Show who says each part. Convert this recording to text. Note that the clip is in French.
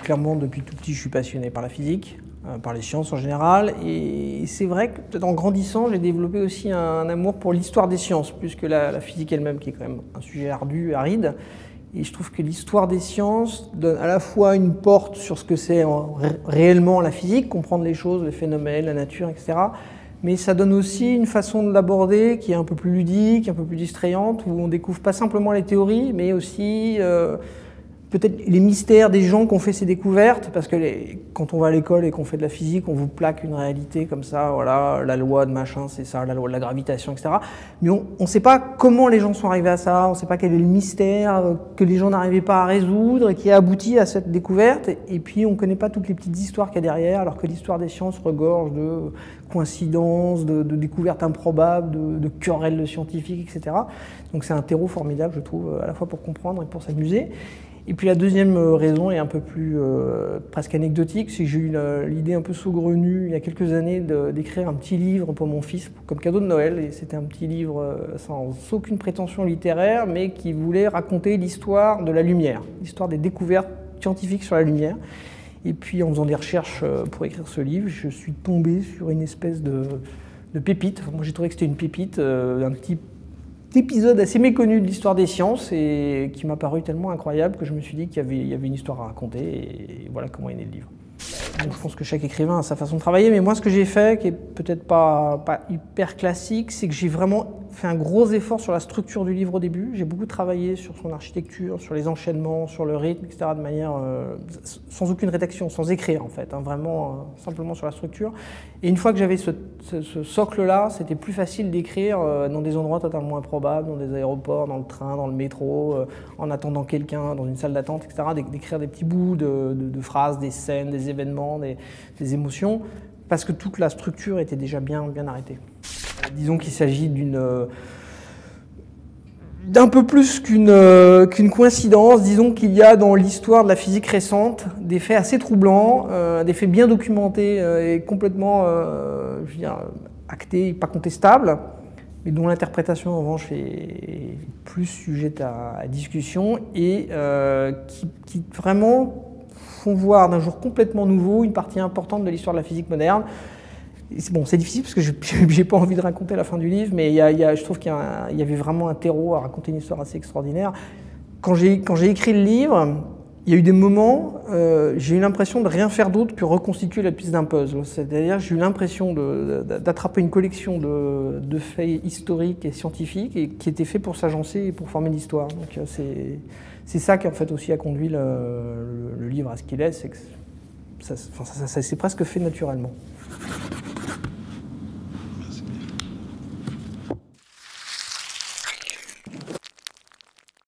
Speaker 1: clairement, depuis tout petit, je suis passionné par la physique, par les sciences en général. Et c'est vrai que peut-être en grandissant, j'ai développé aussi un amour pour l'histoire des sciences, plus que la physique elle-même, qui est quand même un sujet ardu, aride. Et je trouve que l'histoire des sciences donne à la fois une porte sur ce que c'est réellement la physique, comprendre les choses, les phénomènes, la nature, etc. Mais ça donne aussi une façon de l'aborder qui est un peu plus ludique, un peu plus distrayante, où on découvre pas simplement les théories, mais aussi peut-être les mystères des gens qui ont fait ces découvertes, parce que quand on va à l'école et qu'on fait de la physique, on vous plaque une réalité comme ça, voilà, la loi de machin, c'est ça, la loi de la gravitation, etc. Mais on ne sait pas comment les gens sont arrivés à ça, on ne sait pas quel est le mystère que les gens n'arrivaient pas à résoudre et qui a abouti à cette découverte. Et puis on ne connaît pas toutes les petites histoires qu'il y a derrière, alors que l'histoire des sciences regorge de coïncidences, de découvertes improbables, de querelles de scientifiques, etc. Donc c'est un terreau formidable, je trouve, à la fois pour comprendre et pour s'amuser. Et puis la deuxième raison est un peu plus presque anecdotique, c'est que j'ai eu l'idée un peu saugrenue il y a quelques années d'écrire un petit livre pour mon fils comme cadeau de Noël. Et c'était un petit livre sans aucune prétention littéraire, mais qui voulait raconter l'histoire de la lumière, l'histoire des découvertes scientifiques sur la lumière. Et puis en faisant des recherches pour écrire ce livre, je suis tombé sur une espèce de pépite. Enfin, moi j'ai trouvé que c'était une pépite, un petit épisode assez méconnu de l'histoire des sciences et qui m'a paru tellement incroyable que je me suis dit qu'il y avait une histoire à raconter et voilà comment est né le livre. Donc, je pense que chaque écrivain a sa façon de travailler, mais moi ce que j'ai fait, qui est peut-être pas hyper classique, c'est que j'ai vraiment fait un gros effort sur la structure du livre au début. J'ai beaucoup travaillé sur son architecture, sur les enchaînements, sur le rythme, etc. de manière sans aucune rédaction, sans écrire en fait, hein, vraiment simplement sur la structure. Et une fois que j'avais ce socle-là, c'était plus facile d'écrire dans des endroits totalement improbables, dans des aéroports, dans le train, dans le métro, en attendant quelqu'un, dans une salle d'attente, etc. D'écrire des petits bouts de phrases, des scènes, des événements, des émotions, parce que toute la structure était déjà bien arrêtée. Disons qu'il s'agit d'un peu plus qu'une coïncidence. Disons qu'il y a dans l'histoire de la physique récente des faits assez troublants, des faits bien documentés et complètement je veux dire, actés, pas contestables, mais dont l'interprétation en revanche est plus sujette à discussion et qui vraiment font voir d'un jour complètement nouveau une partie importante de l'histoire de la physique moderne. Bon, c'est difficile parce que j'ai pas envie de raconter la fin du livre, mais je trouve qu'il y avait vraiment un terreau à raconter une histoire assez extraordinaire. Quand j'ai écrit le livre, il y a eu des moments, j'ai eu l'impression de rien faire d'autre que reconstituer la pièce d'un puzzle. C'est-à-dire, j'ai eu l'impression d'attraper une collection de faits historiques et scientifiques et qui étaient faits pour s'agencer et pour former l'histoire. Donc c'est ça qui en fait aussi a conduit le livre à ce qu'il est, c'est que ça s'est presque fait naturellement.